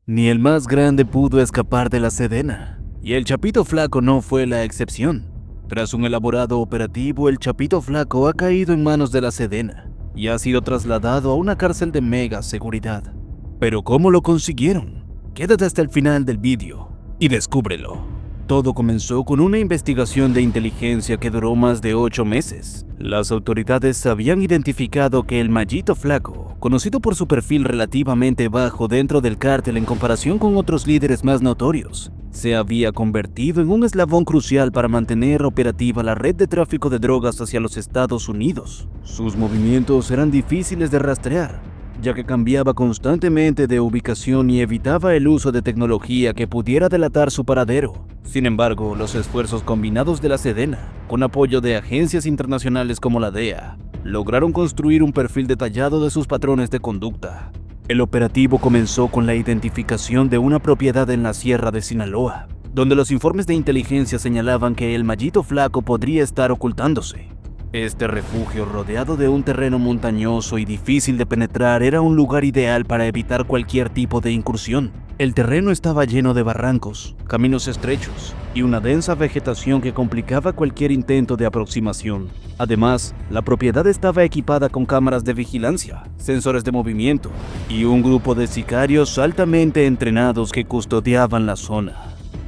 Ni el más grande pudo escapar de la Sedena, y el Chapito Flaco no fue la excepción. Tras un elaborado operativo, el Chapito Flaco ha caído en manos de la Sedena y ha sido trasladado a una cárcel de mega seguridad. Pero ¿cómo lo consiguieron? Quédate hasta el final del vídeo y descúbrelo. Todo comenzó con una investigación de inteligencia que duró más de 8 meses. Las autoridades habían identificado que el Mallito Flaco, conocido por su perfil relativamente bajo dentro del cártel en comparación con otros líderes más notorios, se había convertido en un eslabón crucial para mantener operativa la red de tráfico de drogas hacia los Estados Unidos. Sus movimientos eran difíciles de rastrear, ya que cambiaba constantemente de ubicación y evitaba el uso de tecnología que pudiera delatar su paradero. Sin embargo, los esfuerzos combinados de la Sedena, con apoyo de agencias internacionales como la DEA, lograron construir un perfil detallado de sus patrones de conducta. El operativo comenzó con la identificación de una propiedad en la Sierra de Sinaloa, donde los informes de inteligencia señalaban que el Mallito Flaco podría estar ocultándose. Este refugio, rodeado de un terreno montañoso y difícil de penetrar, era un lugar ideal para evitar cualquier tipo de incursión. El terreno estaba lleno de barrancos, caminos estrechos y una densa vegetación que complicaba cualquier intento de aproximación. Además, la propiedad estaba equipada con cámaras de vigilancia, sensores de movimiento y un grupo de sicarios altamente entrenados que custodiaban la zona.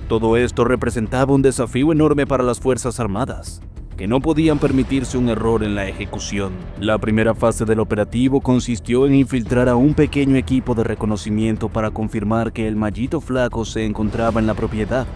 Todo esto representaba un desafío enorme para las Fuerzas Armadas, que no podían permitirse un error en la ejecución. La primera fase del operativo consistió en infiltrar a un pequeño equipo de reconocimiento para confirmar que el Mallito Flaco se encontraba en la propiedad.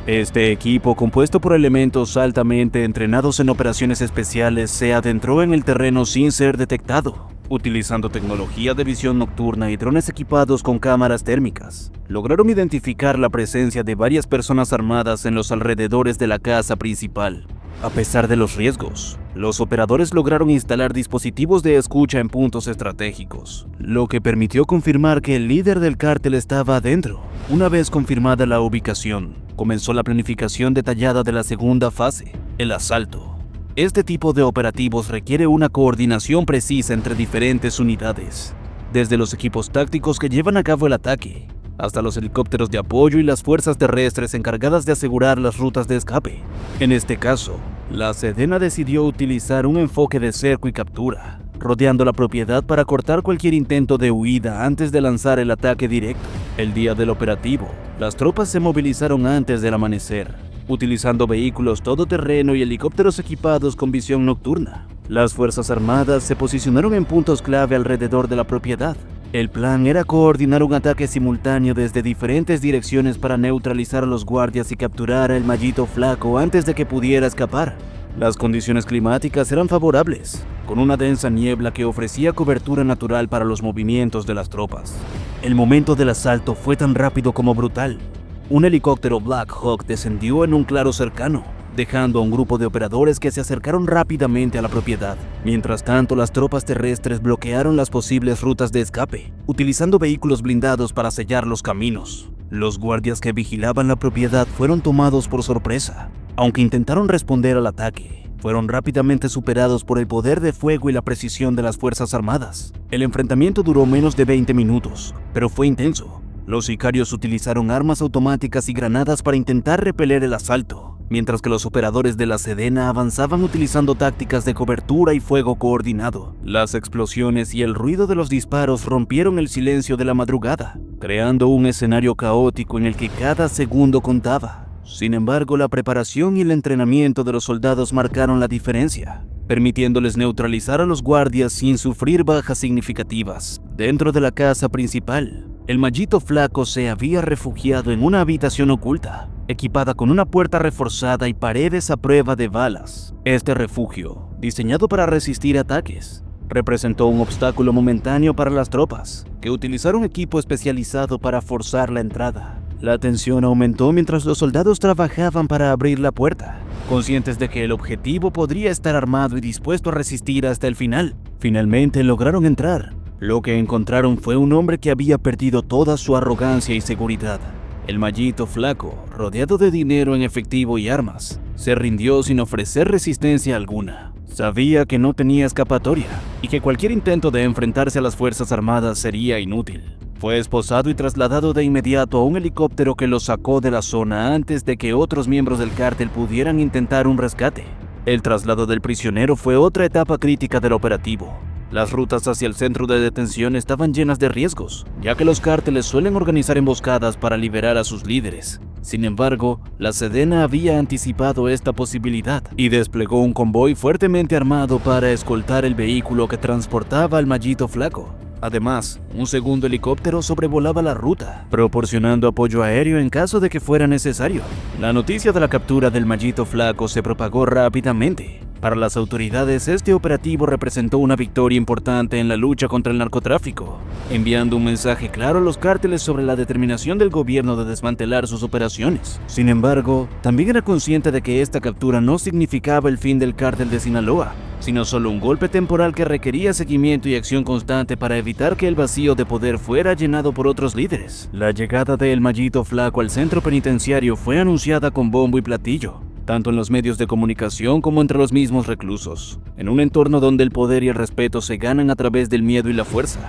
Este equipo, compuesto por elementos altamente entrenados en operaciones especiales, se adentró en el terreno sin ser detectado. Utilizando tecnología de visión nocturna y drones equipados con cámaras térmicas, lograron identificar la presencia de varias personas armadas en los alrededores de la casa principal. A pesar de los riesgos, los operadores lograron instalar dispositivos de escucha en puntos estratégicos, lo que permitió confirmar que el líder del cártel estaba adentro. Una vez confirmada la ubicación, comenzó la planificación detallada de la segunda fase, el asalto. Este tipo de operativos requiere una coordinación precisa entre diferentes unidades, desde los equipos tácticos que llevan a cabo el ataque, hasta los helicópteros de apoyo y las fuerzas terrestres encargadas de asegurar las rutas de escape. En este caso, la Sedena decidió utilizar un enfoque de cerco y captura, rodeando la propiedad para cortar cualquier intento de huida antes de lanzar el ataque directo. El día del operativo, las tropas se movilizaron antes del amanecer, utilizando vehículos todoterreno y helicópteros equipados con visión nocturna. Las Fuerzas Armadas se posicionaron en puntos clave alrededor de la propiedad. El plan era coordinar un ataque simultáneo desde diferentes direcciones para neutralizar a los guardias y capturar al Mallito Flaco antes de que pudiera escapar. Las condiciones climáticas eran favorables, con una densa niebla que ofrecía cobertura natural para los movimientos de las tropas. El momento del asalto fue tan rápido como brutal. Un helicóptero Black Hawk descendió en un claro cercano, dejando a un grupo de operadores que se acercaron rápidamente a la propiedad. Mientras tanto, las tropas terrestres bloquearon las posibles rutas de escape, utilizando vehículos blindados para sellar los caminos. Los guardias que vigilaban la propiedad fueron tomados por sorpresa. Aunque intentaron responder al ataque, fueron rápidamente superados por el poder de fuego y la precisión de las Fuerzas Armadas. El enfrentamiento duró menos de 20 minutos, pero fue intenso. Los sicarios utilizaron armas automáticas y granadas para intentar repeler el asalto, mientras que los operadores de la Sedena avanzaban utilizando tácticas de cobertura y fuego coordinado. Las explosiones y el ruido de los disparos rompieron el silencio de la madrugada, creando un escenario caótico en el que cada segundo contaba. Sin embargo, la preparación y el entrenamiento de los soldados marcaron la diferencia, permitiéndoles neutralizar a los guardias sin sufrir bajas significativas. Dentro de la casa principal, el Mallito Flaco se había refugiado en una habitación oculta, equipada con una puerta reforzada y paredes a prueba de balas. Este refugio, diseñado para resistir ataques, representó un obstáculo momentáneo para las tropas, que utilizaron equipo especializado para forzar la entrada. La tensión aumentó mientras los soldados trabajaban para abrir la puerta, conscientes de que el objetivo podría estar armado y dispuesto a resistir hasta el final. Finalmente lograron entrar. Lo que encontraron fue un hombre que había perdido toda su arrogancia y seguridad. El Mallito Flaco, rodeado de dinero en efectivo y armas, se rindió sin ofrecer resistencia alguna. Sabía que no tenía escapatoria y que cualquier intento de enfrentarse a las Fuerzas Armadas sería inútil. Fue esposado y trasladado de inmediato a un helicóptero que lo sacó de la zona antes de que otros miembros del cártel pudieran intentar un rescate. El traslado del prisionero fue otra etapa crítica del operativo. Las rutas hacia el centro de detención estaban llenas de riesgos, ya que los cárteles suelen organizar emboscadas para liberar a sus líderes. Sin embargo, la Sedena había anticipado esta posibilidad y desplegó un convoy fuertemente armado para escoltar el vehículo que transportaba al Mallito Flaco. Además, un segundo helicóptero sobrevolaba la ruta, proporcionando apoyo aéreo en caso de que fuera necesario. La noticia de la captura del Mallito Flaco se propagó rápidamente. Para las autoridades, este operativo representó una victoria importante en la lucha contra el narcotráfico, enviando un mensaje claro a los cárteles sobre la determinación del gobierno de desmantelar sus operaciones. Sin embargo, también era consciente de que esta captura no significaba el fin del cártel de Sinaloa, sino solo un golpe temporal que requería seguimiento y acción constante para evitar que el vacío de poder fuera llenado por otros líderes. La llegada de El Mallito Flaco al centro penitenciario fue anunciada con bombo y platillo, tanto en los medios de comunicación como entre los mismos reclusos, en un entorno donde el poder y el respeto se ganan a través del miedo y la fuerza.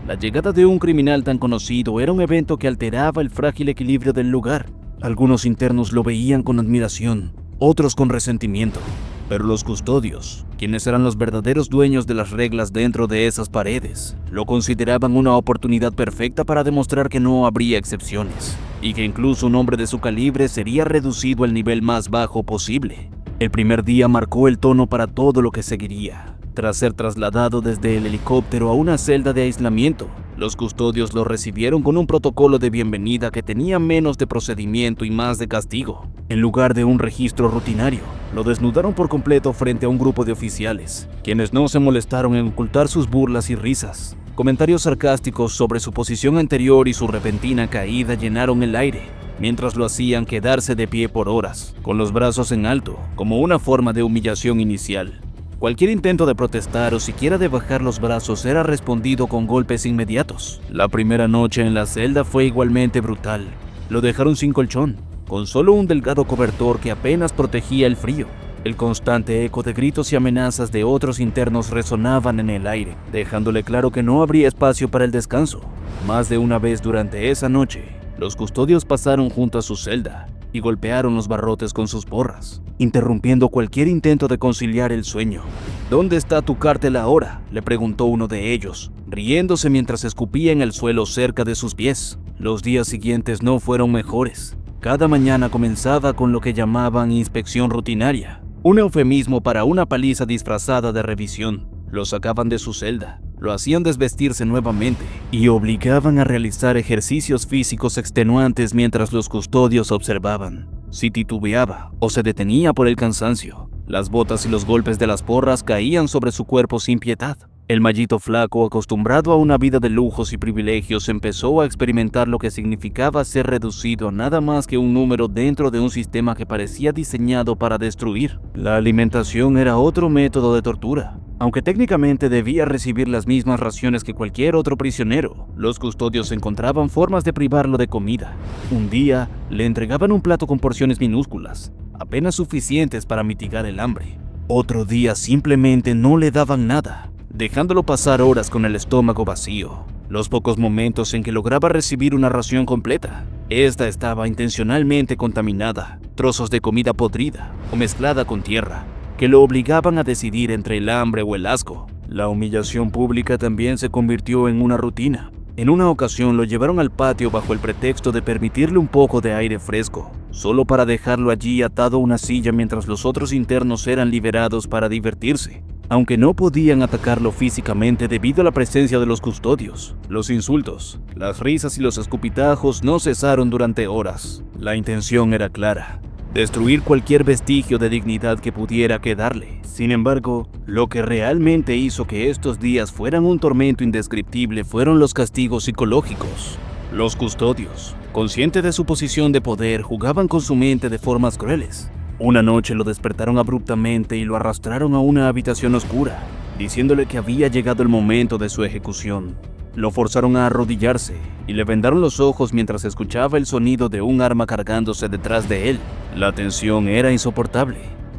La llegada de un criminal tan conocido era un evento que alteraba el frágil equilibrio del lugar. Algunos internos lo veían con admiración, otros con resentimiento. Pero los custodios, quienes eran los verdaderos dueños de las reglas dentro de esas paredes, lo consideraban una oportunidad perfecta para demostrar que no habría excepciones, y que incluso un hombre de su calibre sería reducido al nivel más bajo posible. El primer día marcó el tono para todo lo que seguiría. Tras ser trasladado desde el helicóptero a una celda de aislamiento, los custodios lo recibieron con un protocolo de bienvenida que tenía menos de procedimiento y más de castigo. En lugar de un registro rutinario, lo desnudaron por completo frente a un grupo de oficiales, quienes no se molestaron en ocultar sus burlas y risas. Comentarios sarcásticos sobre su posición anterior y su repentina caída llenaron el aire, mientras lo hacían quedarse de pie por horas, con los brazos en alto, como una forma de humillación inicial. Cualquier intento de protestar o siquiera de bajar los brazos era respondido con golpes inmediatos. La primera noche en la celda fue igualmente brutal. Lo dejaron sin colchón, con solo un delgado cobertor que apenas protegía el frío. El constante eco de gritos y amenazas de otros internos resonaban en el aire, dejándole claro que no habría espacio para el descanso. Más de una vez durante esa noche, los custodios pasaron junto a su celda y golpearon los barrotes con sus porras, interrumpiendo cualquier intento de conciliar el sueño. ¿Dónde está tu cártel ahora?, le preguntó uno de ellos, riéndose mientras escupía en el suelo cerca de sus pies. Los días siguientes no fueron mejores. Cada mañana comenzaba con lo que llamaban inspección rutinaria, un eufemismo para una paliza disfrazada de revisión. Lo sacaban de su celda, lo hacían desvestirse nuevamente y obligaban a realizar ejercicios físicos extenuantes mientras los custodios observaban. Si titubeaba o se detenía por el cansancio, las botas y los golpes de las porras caían sobre su cuerpo sin piedad. El Mallito Flaco, acostumbrado a una vida de lujos y privilegios, empezó a experimentar lo que significaba ser reducido a nada más que un número dentro de un sistema que parecía diseñado para destruir. La alimentación era otro método de tortura. Aunque técnicamente debía recibir las mismas raciones que cualquier otro prisionero, los custodios encontraban formas de privarlo de comida. Un día, le entregaban un plato con porciones minúsculas, apenas suficientes para mitigar el hambre. Otro día simplemente no le daban nada, dejándolo pasar horas con el estómago vacío. Los pocos momentos en que lograba recibir una ración completa, esta estaba intencionalmente contaminada, trozos de comida podrida o mezclada con tierra, que lo obligaban a decidir entre el hambre o el asco. La humillación pública también se convirtió en una rutina. En una ocasión lo llevaron al patio bajo el pretexto de permitirle un poco de aire fresco, solo para dejarlo allí atado a una silla mientras los otros internos eran liberados para divertirse. Aunque no podían atacarlo físicamente debido a la presencia de los custodios, los insultos, las risas y los escupitajos no cesaron durante horas. La intención era clara: destruir cualquier vestigio de dignidad que pudiera quedarle. Sin embargo, lo que realmente hizo que estos días fueran un tormento indescriptible fueron los castigos psicológicos. Los custodios, conscientes de su posición de poder, jugaban con su mente de formas crueles. Una noche lo despertaron abruptamente y lo arrastraron a una habitación oscura, diciéndole que había llegado el momento de su ejecución. Lo forzaron a arrodillarse y le vendaron los ojos mientras escuchaba el sonido de un arma cargándose detrás de él. La tensión era insoportable,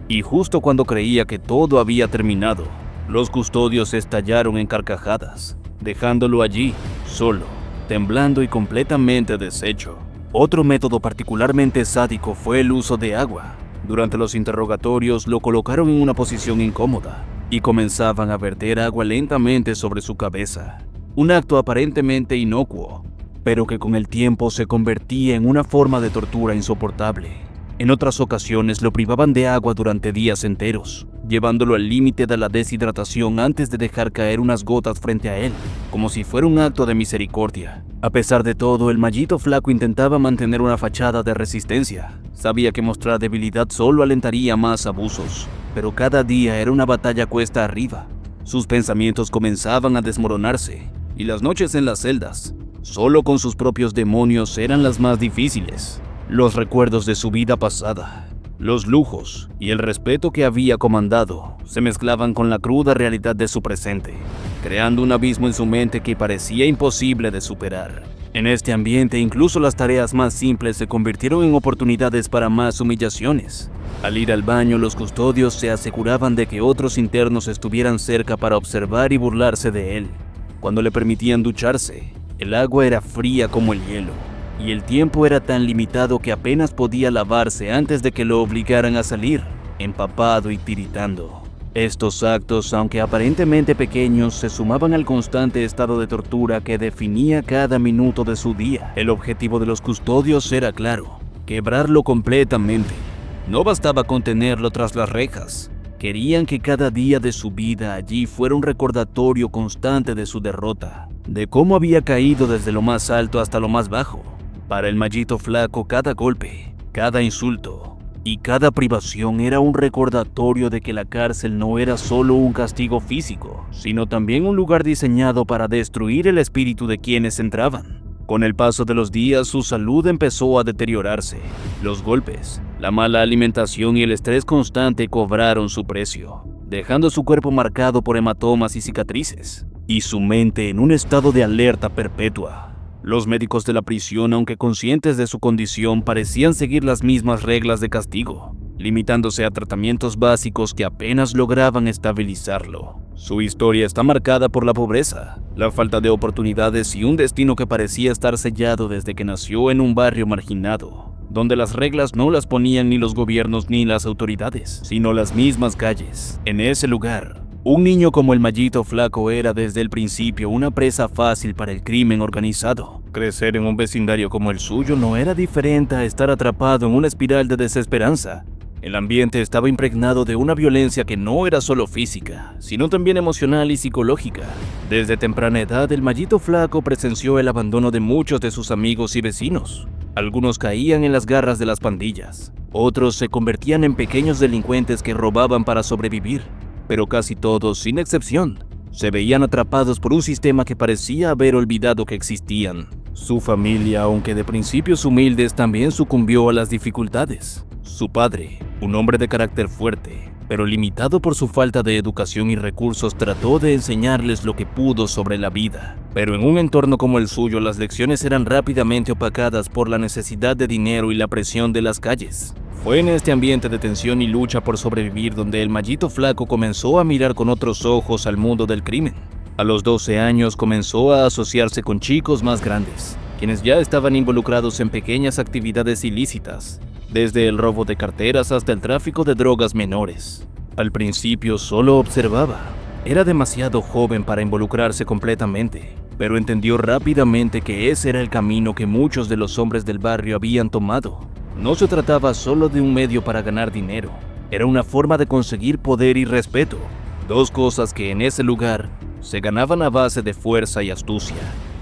y justo cuando creía que todo había terminado, los custodios estallaron en carcajadas, dejándolo allí, solo, temblando y completamente deshecho. Otro método particularmente sádico fue el uso de agua. Durante los interrogatorios lo colocaron en una posición incómoda y comenzaban a verter agua lentamente sobre su cabeza. Un acto aparentemente inocuo, pero que con el tiempo se convertía en una forma de tortura insoportable. En otras ocasiones lo privaban de agua durante días enteros, llevándolo al límite de la deshidratación antes de dejar caer unas gotas frente a él, como si fuera un acto de misericordia. A pesar de todo, el Mallito Flaco intentaba mantener una fachada de resistencia. Sabía que mostrar debilidad solo alentaría más abusos, pero cada día era una batalla cuesta arriba. Sus pensamientos comenzaban a desmoronarse, y las noches en las celdas, solo con sus propios demonios, eran las más difíciles. Los recuerdos de su vida pasada, los lujos y el respeto que había comandado se mezclaban con la cruda realidad de su presente, creando un abismo en su mente que parecía imposible de superar. En este ambiente, incluso las tareas más simples se convirtieron en oportunidades para más humillaciones. Al ir al baño, los custodios se aseguraban de que otros internos estuvieran cerca para observar y burlarse de él. Cuando le permitían ducharse, el agua era fría como el hielo, y el tiempo era tan limitado que apenas podía lavarse antes de que lo obligaran a salir, empapado y tiritando. Estos actos, aunque aparentemente pequeños, se sumaban al constante estado de tortura que definía cada minuto de su día. El objetivo de los custodios era claro: quebrarlo completamente. No bastaba con tenerlo tras las rejas. Querían que cada día de su vida allí fuera un recordatorio constante de su derrota, de cómo había caído desde lo más alto hasta lo más bajo. Para el Mallito Flaco, cada golpe, cada insulto y cada privación era un recordatorio de que la cárcel no era solo un castigo físico, sino también un lugar diseñado para destruir el espíritu de quienes entraban. Con el paso de los días, su salud empezó a deteriorarse. Los golpes, la mala alimentación y el estrés constante cobraron su precio, dejando su cuerpo marcado por hematomas y cicatrices, y su mente en un estado de alerta perpetua. Los médicos de la prisión, aunque conscientes de su condición, parecían seguir las mismas reglas de castigo, limitándose a tratamientos básicos que apenas lograban estabilizarlo. Su historia está marcada por la pobreza, la falta de oportunidades y un destino que parecía estar sellado desde que nació en un barrio marginado, donde las reglas no las ponían ni los gobiernos ni las autoridades, sino las mismas calles. En ese lugar, un niño como el Mallito Flaco era desde el principio una presa fácil para el crimen organizado. Crecer en un vecindario como el suyo no era diferente a estar atrapado en una espiral de desesperanza. El ambiente estaba impregnado de una violencia que no era solo física, sino también emocional y psicológica. Desde temprana edad, el Mallito Flaco presenció el abandono de muchos de sus amigos y vecinos. Algunos caían en las garras de las pandillas, otros se convertían en pequeños delincuentes que robaban para sobrevivir, pero casi todos, sin excepción, se veían atrapados por un sistema que parecía haber olvidado que existían. Su familia, aunque de principios humildes, también sucumbió a las dificultades. Su padre, un hombre de carácter fuerte, pero limitado por su falta de educación y recursos, trató de enseñarles lo que pudo sobre la vida. Pero en un entorno como el suyo, las lecciones eran rápidamente opacadas por la necesidad de dinero y la presión de las calles. Fue en este ambiente de tensión y lucha por sobrevivir donde el Mallito Flaco comenzó a mirar con otros ojos al mundo del crimen. A los 12 años comenzó a asociarse con chicos más grandes, quienes ya estaban involucrados en pequeñas actividades ilícitas, desde el robo de carteras hasta el tráfico de drogas menores. Al principio solo observaba. Era demasiado joven para involucrarse completamente, pero entendió rápidamente que ese era el camino que muchos de los hombres del barrio habían tomado. No se trataba solo de un medio para ganar dinero, era una forma de conseguir poder y respeto, dos cosas que en ese lugar se ganaban a base de fuerza y astucia.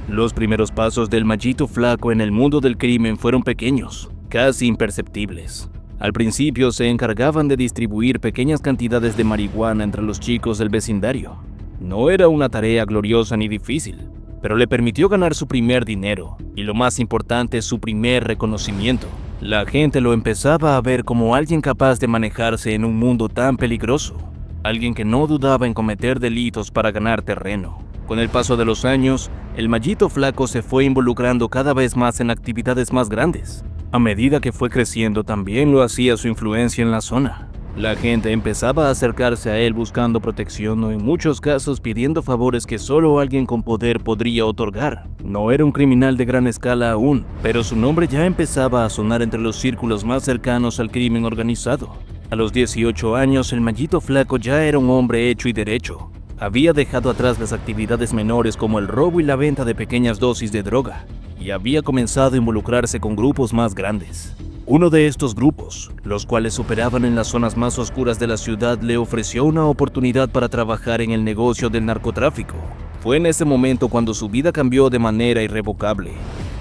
Los primeros pasos del Mallito Flaco en el mundo del crimen fueron pequeños, casi imperceptibles. Al principio se encargaban de distribuir pequeñas cantidades de marihuana entre los chicos del vecindario. No era una tarea gloriosa ni difícil, pero le permitió ganar su primer dinero y, lo más importante, su primer reconocimiento. La gente lo empezaba a ver como alguien capaz de manejarse en un mundo tan peligroso, alguien que no dudaba en cometer delitos para ganar terreno. Con el paso de los años, el Mallito Flaco se fue involucrando cada vez más en actividades más grandes. A medida que fue creciendo, también lo hacía su influencia en la zona. La gente empezaba a acercarse a él buscando protección o en muchos casos pidiendo favores que solo alguien con poder podría otorgar. No era un criminal de gran escala aún, pero su nombre ya empezaba a sonar entre los círculos más cercanos al crimen organizado. A los 18 años, el Mallito Flaco ya era un hombre hecho y derecho. Había dejado atrás las actividades menores como el robo y la venta de pequeñas dosis de droga, y había comenzado a involucrarse con grupos más grandes. Uno de estos grupos, los cuales operaban en las zonas más oscuras de la ciudad, le ofreció una oportunidad para trabajar en el negocio del narcotráfico. Fue en ese momento cuando su vida cambió de manera irrevocable.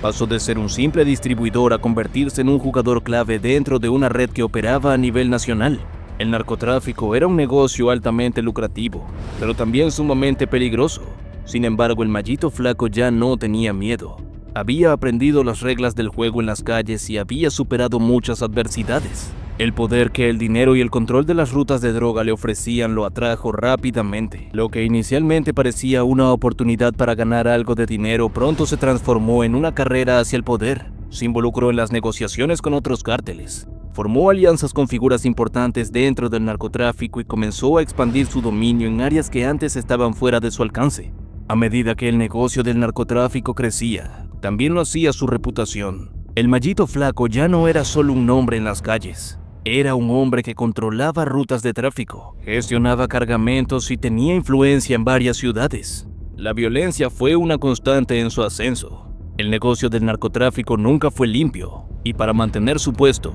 Pasó de ser un simple distribuidor a convertirse en un jugador clave dentro de una red que operaba a nivel nacional. El narcotráfico era un negocio altamente lucrativo, pero también sumamente peligroso. Sin embargo, el Mallito Flaco ya no tenía miedo. Había aprendido las reglas del juego en las calles y había superado muchas adversidades. El poder que el dinero y el control de las rutas de droga le ofrecían lo atrajo rápidamente. Lo que inicialmente parecía una oportunidad para ganar algo de dinero pronto se transformó en una carrera hacia el poder. Se involucró en las negociaciones con otros cárteles. Formó alianzas con figuras importantes dentro del narcotráfico y comenzó a expandir su dominio en áreas que antes estaban fuera de su alcance. A medida que el negocio del narcotráfico crecía, también lo hacía su reputación. El Mallito Flaco ya no era solo un nombre en las calles. Era un hombre que controlaba rutas de tráfico, gestionaba cargamentos y tenía influencia en varias ciudades. La violencia fue una constante en su ascenso. El negocio del narcotráfico nunca fue limpio, y para mantener su puesto,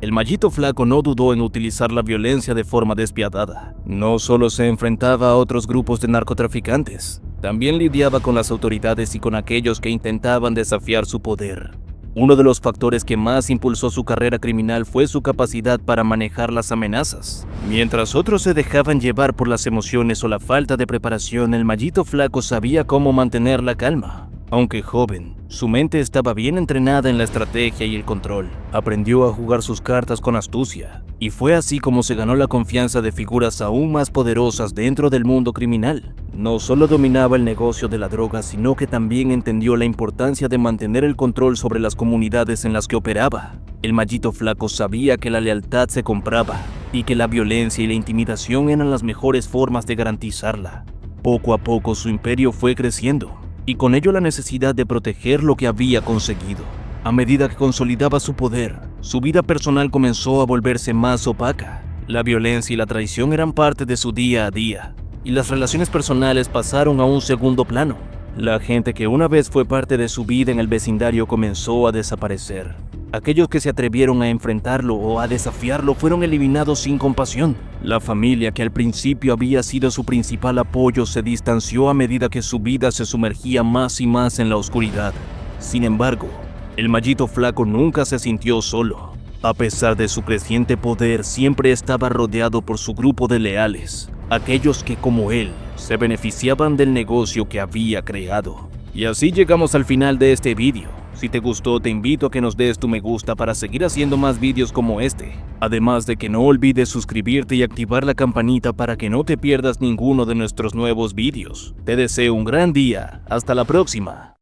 el Mallito Flaco no dudó en utilizar la violencia de forma despiadada. No solo se enfrentaba a otros grupos de narcotraficantes, también lidiaba con las autoridades y con aquellos que intentaban desafiar su poder. Uno de los factores que más impulsó su carrera criminal fue su capacidad para manejar las amenazas. Mientras otros se dejaban llevar por las emociones o la falta de preparación, el Mallito Flaco sabía cómo mantener la calma. Aunque joven, su mente estaba bien entrenada en la estrategia y el control. Aprendió a jugar sus cartas con astucia, y fue así como se ganó la confianza de figuras aún más poderosas dentro del mundo criminal. No solo dominaba el negocio de la droga, sino que también entendió la importancia de mantener el control sobre las comunidades en las que operaba. El Mallito Flaco sabía que la lealtad se compraba, y que la violencia y la intimidación eran las mejores formas de garantizarla. Poco a poco su imperio fue creciendo, y con ello la necesidad de proteger lo que había conseguido. A medida que consolidaba su poder, su vida personal comenzó a volverse más opaca. La violencia y la traición eran parte de su día a día, y las relaciones personales pasaron a un segundo plano. La gente que una vez fue parte de su vida en el vecindario comenzó a desaparecer. Aquellos que se atrevieron a enfrentarlo o a desafiarlo fueron eliminados sin compasión. La familia, que al principio había sido su principal apoyo, se distanció a medida que su vida se sumergía más y más en la oscuridad. Sin embargo, el Mallito Flaco nunca se sintió solo. A pesar de su creciente poder, siempre estaba rodeado por su grupo de leales, aquellos que, como él, se beneficiaban del negocio que había creado. Y así llegamos al final de este vídeo. Si te gustó, te invito a que nos des tu me gusta para seguir haciendo más vídeos como este. Además de que no olvides suscribirte y activar la campanita para que no te pierdas ninguno de nuestros nuevos vídeos. Te deseo un gran día. Hasta la próxima.